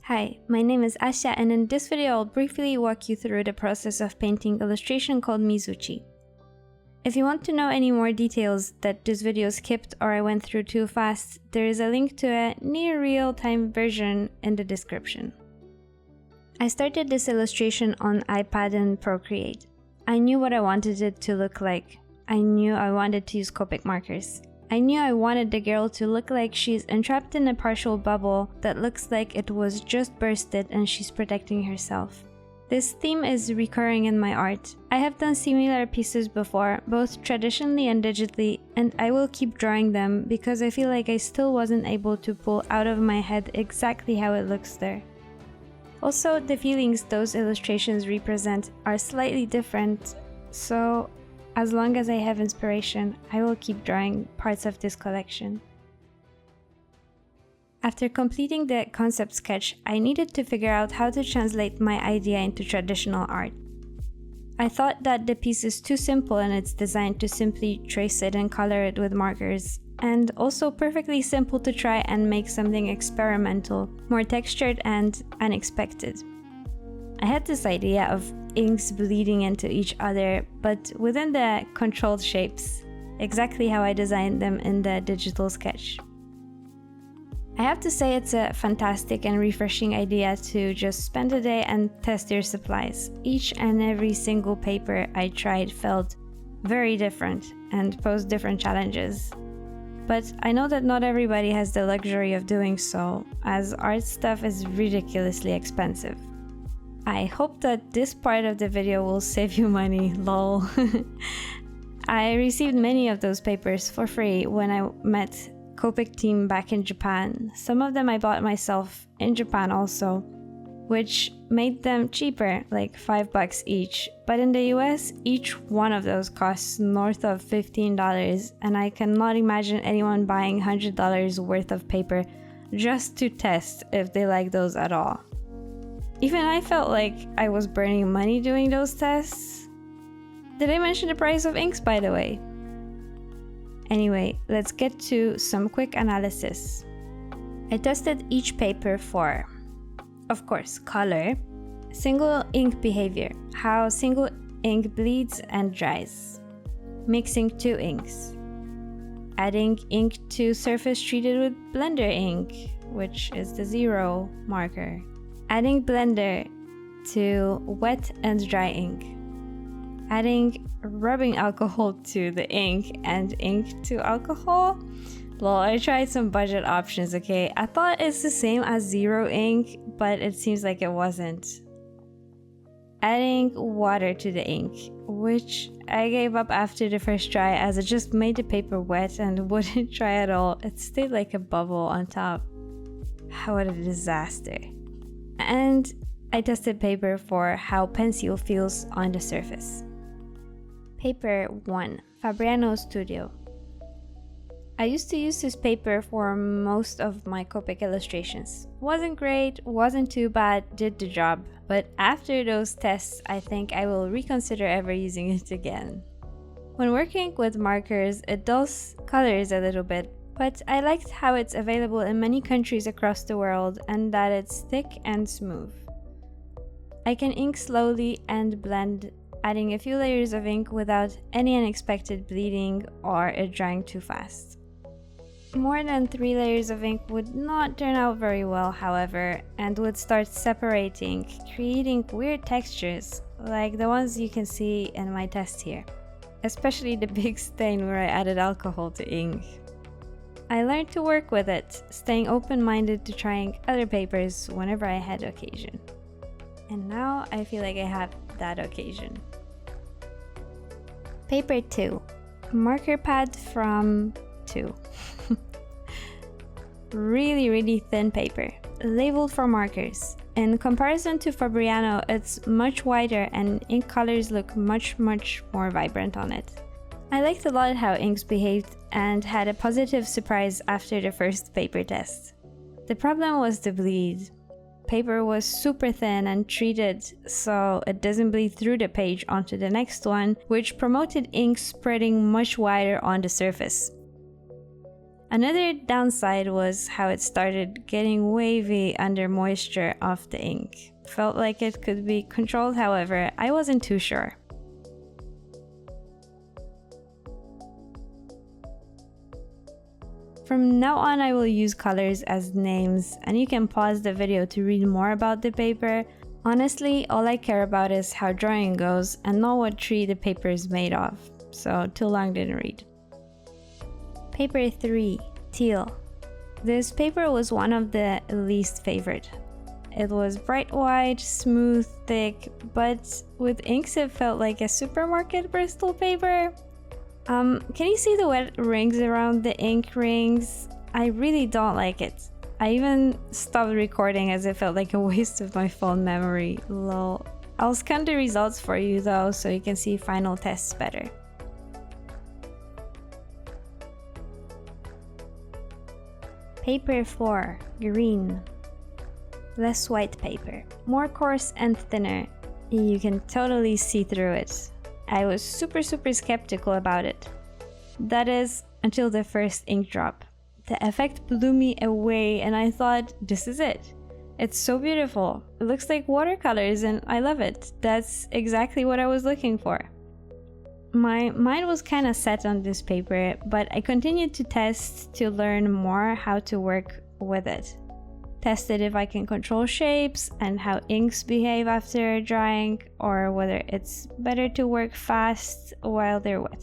Hi, my name is Asya, and in this video I'll briefly walk you through the process of painting illustration called Mizuchi. If you want to know any more details that this video skipped or I went through too fast, there is a link to a near real-time version in the description. I started this illustration on iPad and Procreate. I knew what I wanted it to look like. I knew I wanted to use Copic markers. I knew I wanted the girl to look like she's entrapped in a partial bubble that looks like it was just bursted and she's protecting herself. This theme is recurring in my art. I have done similar pieces before, both traditionally and digitally, and I will keep drawing them because I feel like I still wasn't able to pull out of my head exactly how it looks there. Also, the feelings those illustrations represent are slightly different, so as long as I have inspiration, I will keep drawing parts of this collection. After completing the concept sketch, I needed to figure out how to translate my idea into traditional art. I thought that the piece is too simple in its design to simply trace it and color it with markers, and also perfectly simple to try and make something experimental, more textured and unexpected. I had this idea of inks bleeding into each other, but within the controlled shapes, exactly how I designed them in the digital sketch. I have to say it's a fantastic and refreshing idea to just spend a day and test your supplies. Each and every single paper I tried felt very different and posed different challenges. But I know that not everybody has the luxury of doing so, as art stuff is ridiculously expensive. I hope that this part of the video will save you money, lol. I received many of those papers for free when I met Copic team back in Japan. Some of them I bought myself in Japan also, which made them cheaper, like $5 each. But in the US, each one of those costs north of $15, and I cannot imagine anyone buying $100 worth of paper just to test if they like those at all. Even I felt like I was burning money doing those tests. Did I mention the price of inks, by the way? Anyway, let's get to some quick analysis. I tested each paper for, of course, color, single ink behavior, how single ink bleeds and dries, mixing two inks, adding ink to surface treated with blender ink, which is the 0 marker, adding blender to wet and dry ink, adding rubbing alcohol to the ink and ink to alcohol. Well, I tried some budget options, okay? I thought it's the same as 0 ink, but it seems like it wasn't. Adding water to the ink, which I gave up after the first try as it just made the paper wet and wouldn't dry at all. It stayed like a bubble on top. What a disaster. And I tested paper for how pencil feels on the surface. Paper 1, Fabriano Studio. I used to use this paper for most of my Copic illustrations. Wasn't great, wasn't too bad, did the job. But after those tests, I think I will reconsider ever using it again. When working with markers, it dulls colors a little bit, but I liked how it's available in many countries across the world and that it's thick and smooth. I can ink slowly and blend, adding a few layers of ink without any unexpected bleeding or it drying too fast. More than 3 layers of ink would not turn out very well, however, and would start separating, creating weird textures, like the ones you can see in my test here, especially the big stain where I added alcohol to ink. I learned to work with it, staying open-minded to trying other papers whenever I had occasion. And now I feel like I have that occasion. Paper 2, marker pad from 2. Really thin paper, labeled for markers. In comparison to Fabriano, it's much wider and ink colors look much more vibrant on it. I liked a lot how inks behaved and had a positive surprise after the first paper test. The problem was the bleed. Paper was super thin and treated so it doesn't bleed through the page onto the next one, which promoted ink spreading much wider on the surface. Another downside was how it started getting wavy under moisture of the ink. Felt like it could be controlled, however, I wasn't too sure. From now on, I will use colors as names, and you can pause the video to read more about the paper. Honestly, all I care about is how drawing goes and not what tree the paper is made of, so too long didn't read. Paper 3, Teal. This paper was one of the least favorite. It was bright white, smooth, thick, but with inks it felt like a supermarket Bristol paper. Can you see the wet rings around the ink rings? I really don't like it. I even stopped recording as it felt like a waste of my phone memory, lol. I'll scan the results for you though so you can see final tests better. Paper 4, Green. Less white paper, more coarse and thinner. You can totally see through it. I was super skeptical about it. That is, until the first ink drop. The effect blew me away and I thought, this is it. It's so beautiful. It looks like watercolors and I love it. That's exactly what I was looking for. My mind was kind of set on this paper, but I continued to test to learn more how to work with it. Tested if I can control shapes and how inks behave after drying, or whether it's better to work fast while they're wet.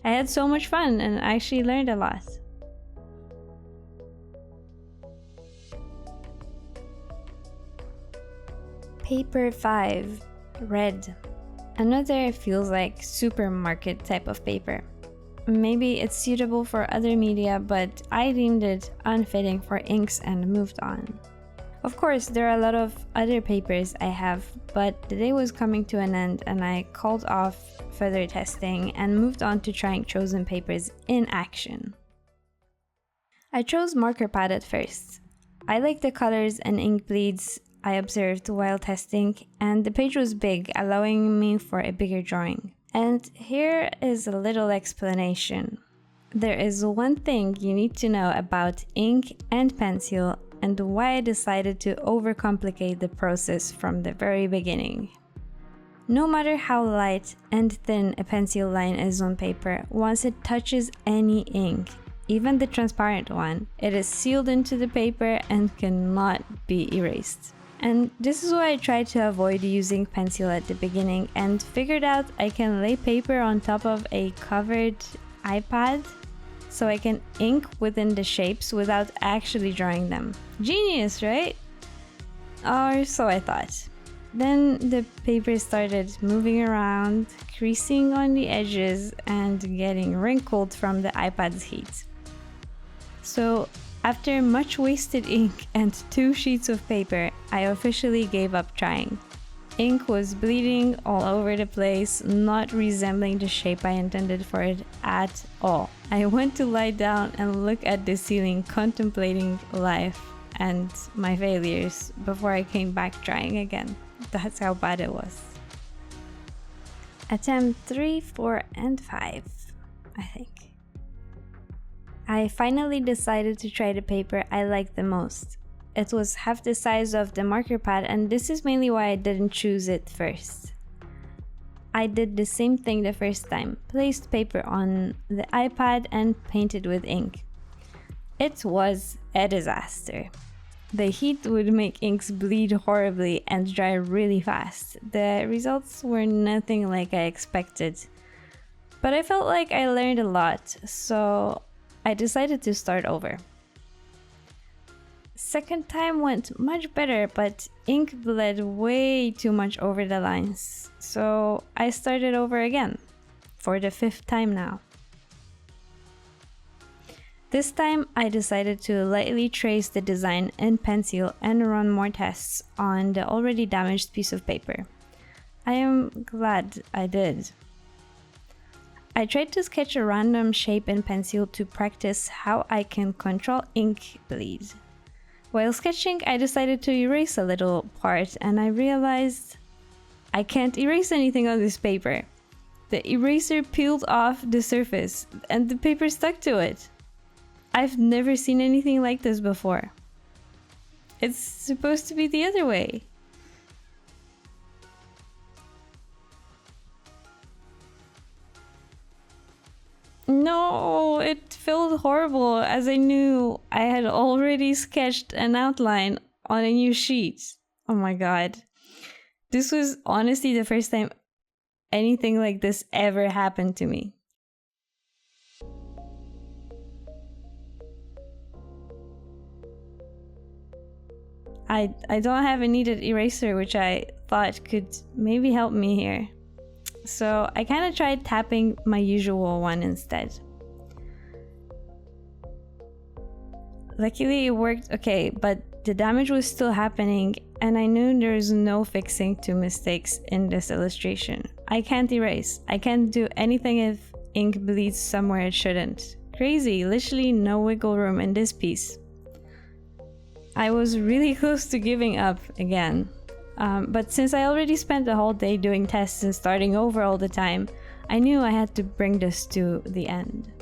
I had so much fun and actually learned a lot. Paper 5, Red. Another feels like supermarket type of paper. Maybe it's suitable for other media, but I deemed it unfitting for inks and moved on. Of course, there are a lot of other papers I have, but the day was coming to an end and I called off further testing and moved on to trying chosen papers in action. I chose marker pad at first. I liked the colors and ink bleeds I observed while testing, and the page was big, allowing me for a bigger drawing. And here is a little explanation. There is one thing you need to know about ink and pencil and why I decided to overcomplicate the process from the very beginning. No matter how light and thin a pencil line is on paper, once it touches any ink, even the transparent one, it is sealed into the paper and cannot be erased. And this is why I tried to avoid using pencil at the beginning and figured out I can lay paper on top of a covered iPad so I can ink within the shapes without actually drawing them. Genius, right? Or so I thought. Then the paper started moving around, creasing on the edges and getting wrinkled from the iPad's heat. So after much wasted ink and 2 sheets of paper, I officially gave up trying. Ink was bleeding all over the place, not resembling the shape I intended for it at all. I went to lie down and look at the ceiling, contemplating life and my failures before I came back trying again. That's how bad it was. Attempt 3, 4, and 5, I think. I finally decided to try the paper I liked the most. It was half the size of the marker pad, and this is mainly why I didn't choose it first. I did the same thing the first time, placed paper on the iPad and painted with ink. It was a disaster. The heat would make inks bleed horribly and dry really fast. The results were nothing like I expected. But I felt like I learned a lot, so I decided to start over. Second time went much better, but ink bled way too much over the lines. So I started over again, for the 5th time now. This time I decided to lightly trace the design in pencil and run more tests on the already damaged piece of paper. I am glad I did. I tried to sketch a random shape in pencil to practice how I can control ink bleed. While sketching, I decided to erase a little part and I realized I can't erase anything on this paper. the eraser peeled off the surface and the paper stuck to it. I've never seen anything like this before. It's supposed to be the other way. No, it felt horrible as I knew I had already sketched an outline on a new sheet. Oh my god. This was honestly the first time anything like this ever happened to me. I don't have a needed eraser, which I thought could maybe help me here. So I kind of tried tapping my usual one instead. Luckily it worked okay, but the damage was still happening and I knew there's no fixing to mistakes in this illustration. I can't erase. I can't do anything if ink bleeds somewhere it shouldn't. Crazy, literally no wiggle room in this piece. I was really close to giving up again. But since I already spent the whole day doing tests and starting over all the time, I knew I had to bring this to the end.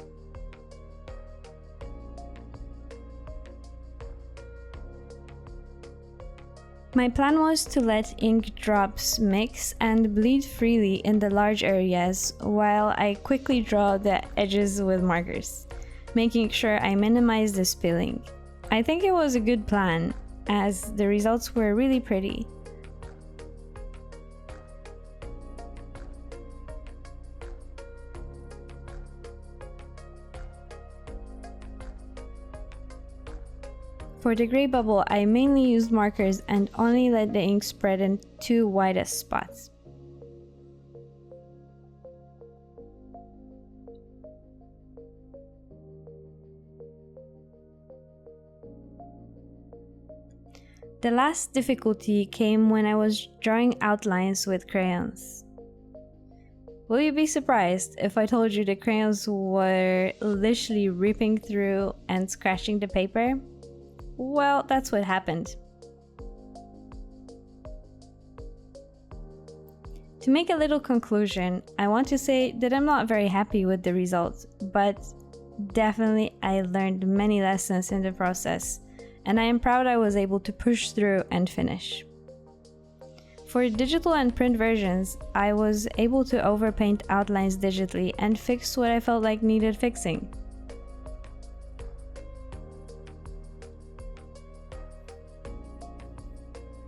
My plan was to let ink drops mix and bleed freely in the large areas while I quickly draw the edges with markers, making sure I minimize the spilling. I think it was a good plan, as the results were really pretty. For the gray bubble, I mainly used markers and only let the ink spread in two widest spots. The last difficulty came when I was drawing outlines with crayons. Will you be surprised if I told you the crayons were literally ripping through and scratching the paper? Well, that's what happened. To make a little conclusion, I want to say that I'm not very happy with the results, but definitely I learned many lessons in the process, and I am proud I was able to push through and finish. For digital and print versions, I was able to overpaint outlines digitally and fix what I felt like needed fixing.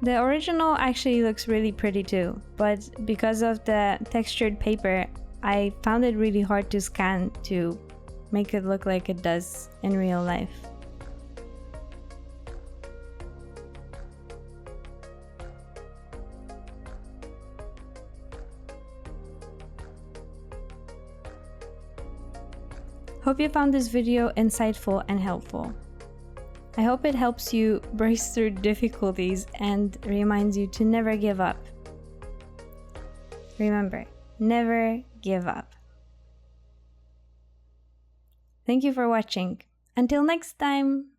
The original actually looks really pretty too, but because of the textured paper, I found it really hard to scan to make it look like it does in real life. Hope you found this video insightful and helpful. I hope it helps you brace through difficulties and reminds you to never give up. Remember, never give up. Thank you for watching. Until next time!